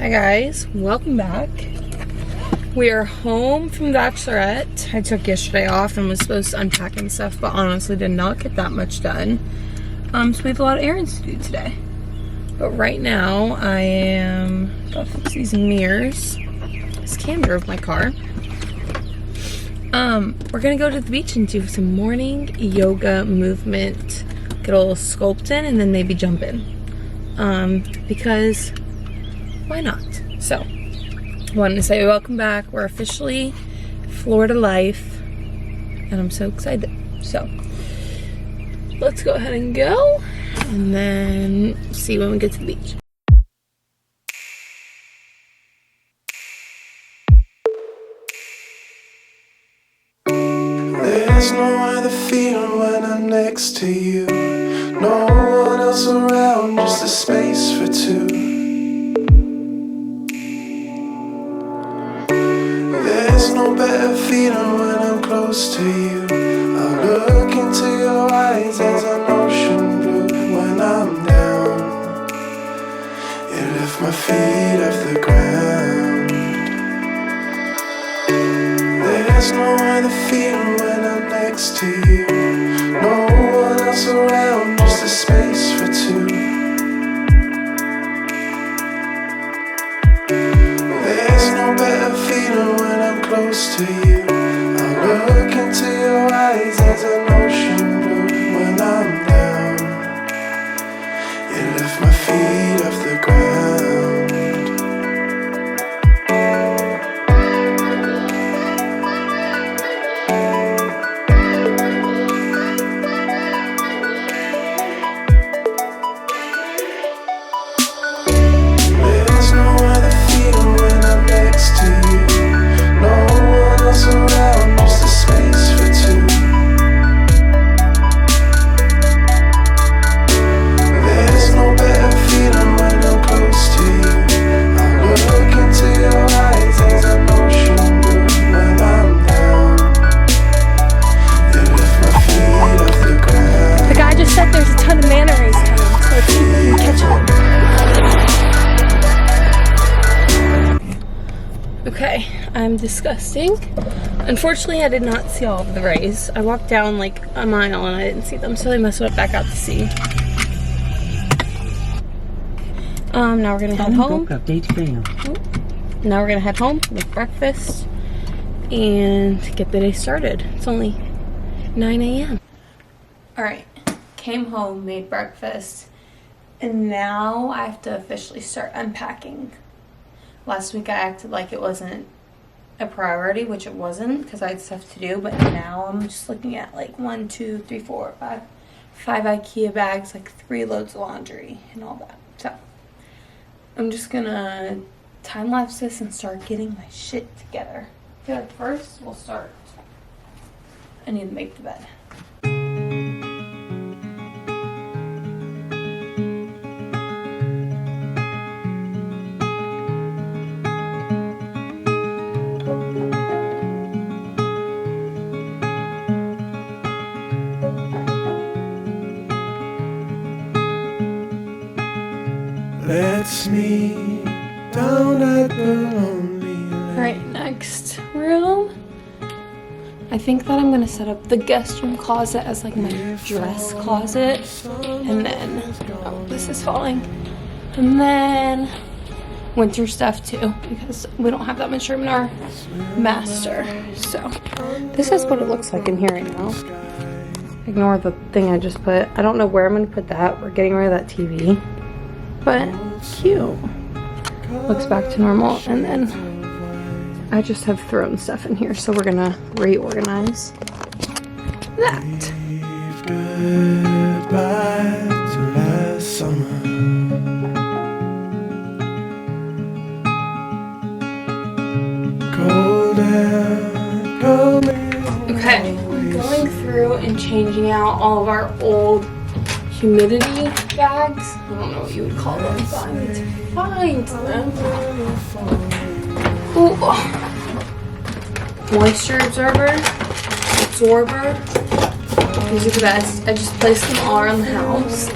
Hi guys, welcome back. We are home from Bachelorette. I took yesterday off and was supposed to unpack and stuff, but honestly did not get that much done. So we have a lot of errands to do today. But right now I am about to fix these mirrors. This Cam drove my car. We're gonna go to the beach and do some morning yoga movement, get a little sculpting, and then maybe jump in. Because why not? So, wanted to say welcome back. We're officially Florida life, and I'm so excited. So, let's go ahead and go, and then see when we get to the beach. There's no other feeling when I'm next to you. No one else around, just a space for two. There's no better feeling when I'm close to you. I look into your eyes as an ocean blue. When I'm down, you lift my feet off the ground. There's no other feeling when I'm next to you. No one else around, just a space for two. There's no better feeling when I'm close to you. I look into your eyes as an ocean blue. When I'm down, you lift my feet off the ground. Okay, I'm disgusting. Unfortunately, I did not see all of the rays. I walked down like a mile and I didn't see them, so they must have went back out to sea. Now we're gonna head home. Now we're gonna head home, make breakfast, and get the day started. It's only 9 a.m. Alright, came home, made breakfast, and now I have to officially start unpacking. Last week I acted like it wasn't a priority, which it wasn't because I had stuff to do, but now I'm just looking at like 1, 2, 3, 4, 5 IKEA bags, like 3 loads of laundry and all that. So I'm just gonna time lapse this and start getting my shit together. I feel like first we'll start. I need to make the bed. Let's meet down at the lonely lake. Alright, next room. I think that I'm gonna set up the guest room closet as like my dress closet. And then, oh, this is falling. And then winter stuff too, because we don't have that much room in our master. So, this is what it looks like in here right now. Ignore the thing I just put. I don't know where I'm gonna put that. We're getting rid of that TV. But cute. Looks back to normal, and then I just have thrown stuff in here, so we're gonna reorganize that. Goodbye to last summer. Cold air coming. Okay, I'm going through and changing out all of our old humidity bags. I don't know what you would call them, but I need to find them. Ooh. Moisture absorber. These are the best. I just placed them all around the house.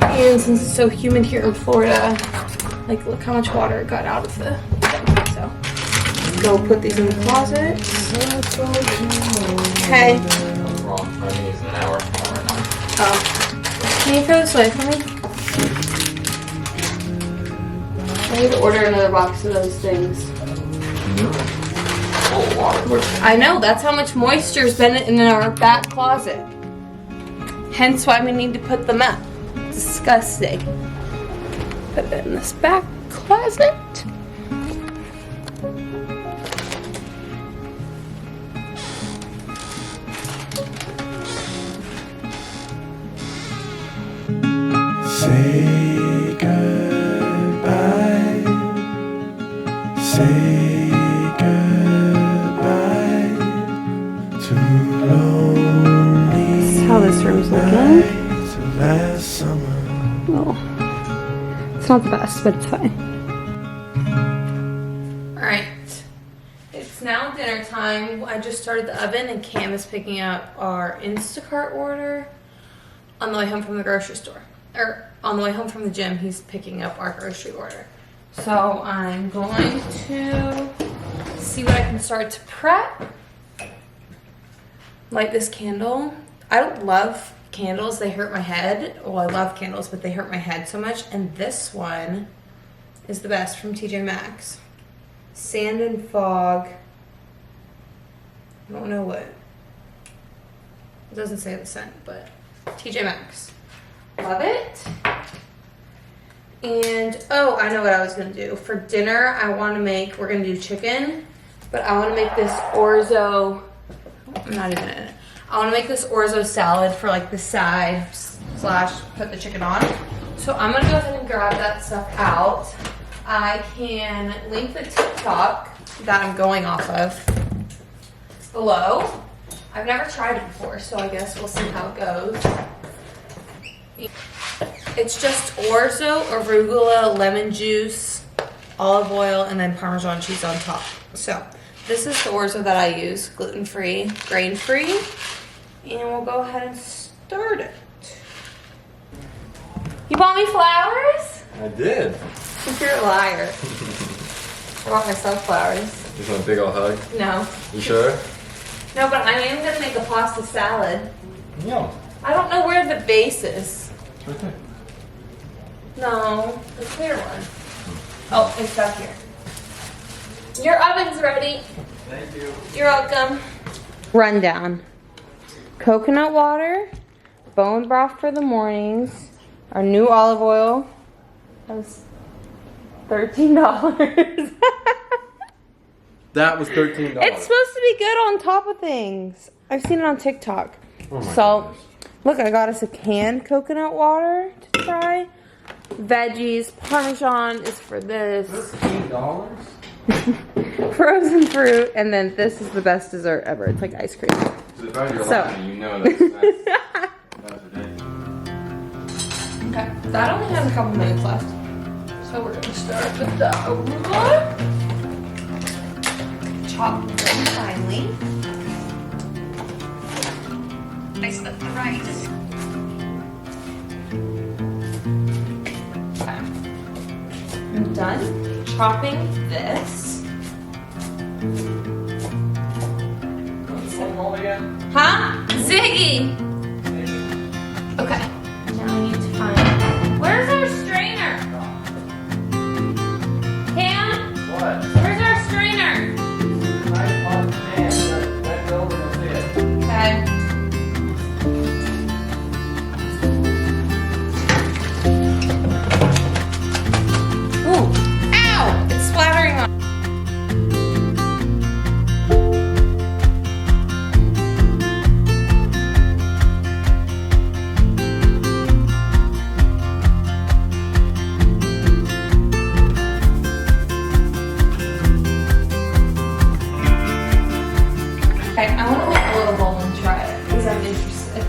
And since it's so humid here in Florida, Like, look how much water it got out of the thing. So, let's go put these in the closet. Okay. What's wrong? I mean, it's an hour. Oh. Can you throw this away for me? I need to order another box of those things. Oh, water. I know, that's how much moisture's been in our back closet. Hence why we need to put them up. Disgusting. Put it in this back closet. Say goodbye. Say goodbye to lonely This is how this room's looking. nights of last summer. Oh. It's not the best, but it's fine. Alright. It's now dinner time. I just started the oven and Cam is picking up our Instacart order on the way home from the grocery store. Or on the way home from the gym, he's picking up our grocery order. So I'm going to see what I can start to prep. Light this candle. I don't love candles, they hurt my head. Well, I love candles, but they hurt my head so much. And this one is the best from TJ Maxx. Sand and Fog. I don't know what. It doesn't say the scent, but TJ Maxx. Love it. And, oh, I know what I was going to do. For dinner, I want to make, we're going to do chicken, but I want to make this orzo, I'm not even in it. I want to make this orzo salad for like the side slash put the chicken on. So I'm going to go ahead and grab that stuff out. I can link the TikTok that I'm going off of below. I've never tried it before, so I guess we'll see how it goes. It's just orzo, arugula, lemon juice, olive oil, and then Parmesan cheese on top. So this is the orzo that I use, gluten-free, grain-free. And we'll go ahead and start it. You bought me flowers? I did. You're a liar. I bought myself flowers. Just want a big ol' hug? No. You sure? No, but I am going to make a pasta salad. Yeah. I don't know where the base is. Right there. No, the clear one. Oh, it's back here. Your oven's ready. Thank you. You're welcome. Rundown. Coconut water, bone broth for the mornings, our new olive oil. That was $13. That was $13. It's supposed to be good on top of things. I've seen it on TikTok. Oh my So, goodness. look, I got us a canned coconut water to try. Veggies, Parmesan is for this. $13? Frozen fruit, and then this is the best dessert ever. It's like ice cream. So if I was So. lying, you know that's ridiculous. Okay, that only has a couple minutes left. So we're gonna start with the arugula. Chop very finely. Nice with the rice. Okay. I'm done chopping this. Huh? Ziggy! Okay. Now I need to find. Where's our strainer? Cam? What? Where's our strainer? Right on the pan. Bend over and see it. Okay. Ooh. Ow! It's splattering on. Okay, I want to make a little bowl and try it because I'm interested.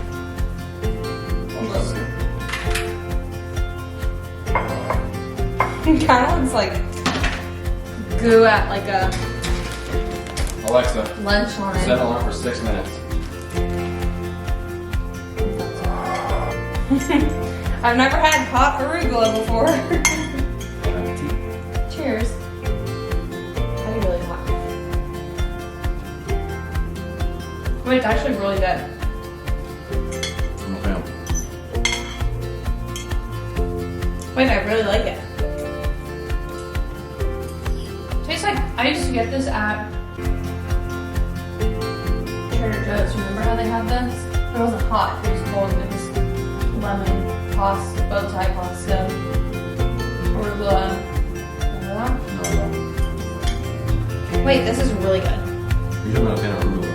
It kind of looks like goo at like a Alexa, lunch set line. alarm for 6 minutes. I've never had hot arugula before. Cheers. That'd be really hot. Wait, it's actually really good. I'm a fan. Wait, I really like it. Tastes like, I used to get this at Trader Joe's. Remember how they had this? It wasn't hot, it was cold. It was lemon pasta, bow tie pasta, arugula. Remember that? No. Wait, this is really good. You're not a fan of arugula.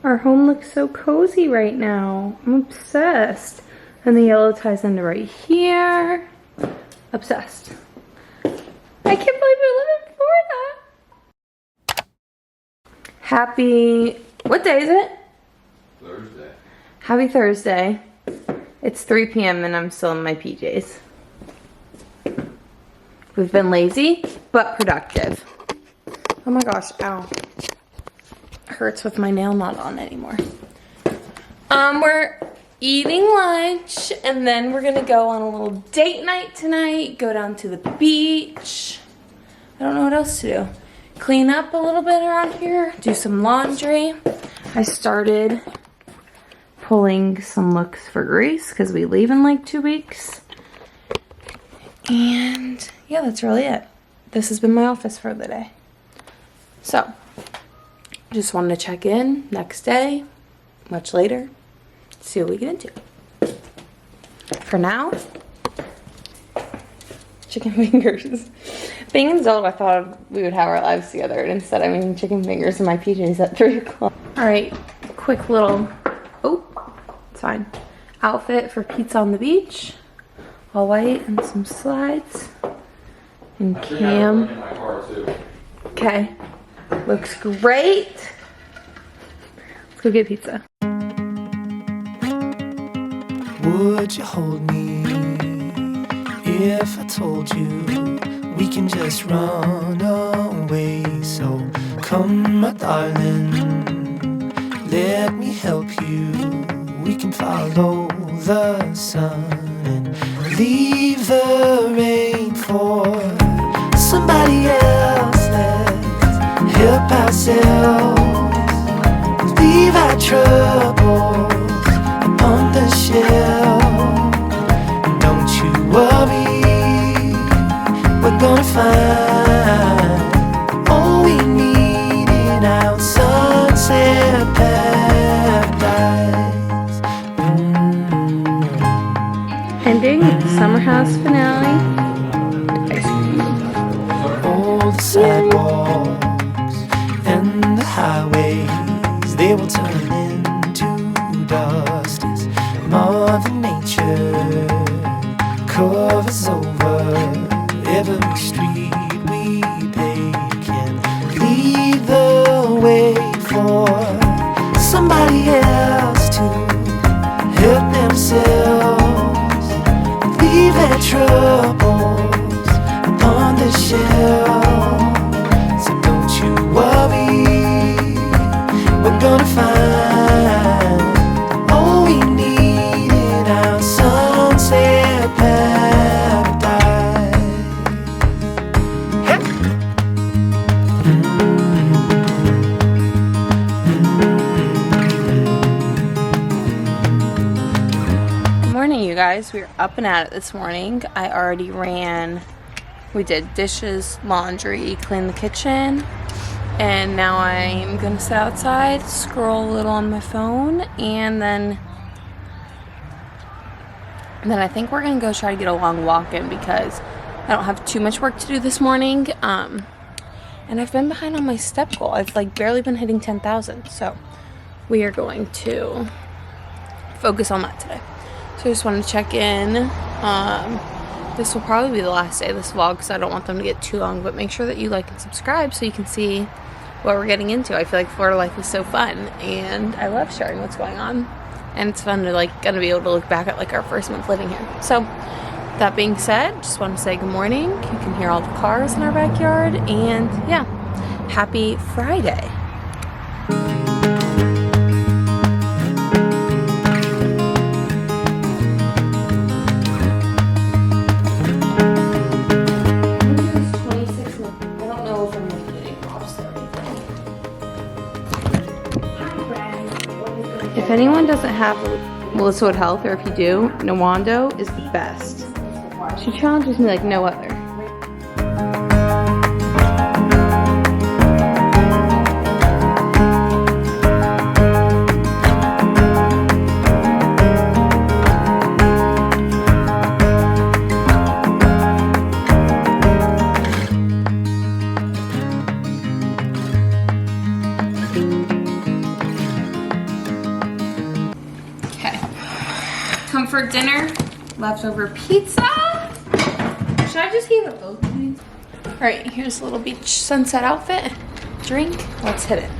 Our home looks so cozy right now. I'm obsessed. And the yellow ties into right here. Obsessed. I can't believe I live in Florida. Happy, what day is it? Thursday. Happy Thursday. It's 3 p.m. and I'm still in my PJs. We've been lazy, but productive. Oh my gosh, ow. Hurts with my nail not on anymore. We're eating lunch and then we're gonna go on a little date night tonight, go down to the beach. I don't know what else to do. Clean up a little bit around here, do some laundry. I started pulling some looks for Greece because we leave in like 2 weeks. And yeah, that's really it. This has been my office for the day. So, just wanted to check in next day, much later, see what we get into. For now, chicken fingers. Being an adult, I thought we would have our lives together, and instead I'm eating chicken fingers in my PJs at 3 o'clock. All right, quick little, oh, it's fine. Outfit for pizza on the beach. All white and some slides. And Cam. In my car too. Okay. Looks great. Let's go get pizza. Would you hold me if I told you we can just run away? So come, my darling, let me help you. We can follow the sun and leave the rain for somebody else. Let's help ourselves. Leave our troubles on the shelf. Don't you worry, we're gonna find all we need in our sunset paradise. Ending summer house finale. Ice cream. All the sidewalks and the highways, they will turn into dust as Mother Nature covers over every street we take and lead the way for somebody else to help themselves. Leave their troubles on the shelf. So don't you worry, we're gonna find all we need in our sunset paradise. Good morning, you guys. We were up and at it this morning. I already we did dishes, laundry, cleaned the kitchen, and now I'm gonna sit outside, scroll a little on my phone, and then I think we're gonna go try to get a long walk in because I don't have too much work to do this morning. And I've been behind on my step goal. I've like barely been hitting 10,000, so we are going to focus on that today. So I just wanted to check in. This will probably be the last day of this vlog because I don't want them to get too long, but make sure that you like and subscribe so you can see what we're getting into. I feel like Florida life is so fun and I love sharing what's going on, and it's fun to like gonna be able to look back at like our first month living here. So that being said, just want to say good morning. You can hear all the cars in our backyard, and yeah, happy Friday. If anyone doesn't have Melissa Wood Health, or if you do, Nawando is the best. She challenges me like no other. Comfort dinner, leftover pizza. Should I just heat up both of these? All right, here's a little beach sunset outfit. Drink, let's hit it.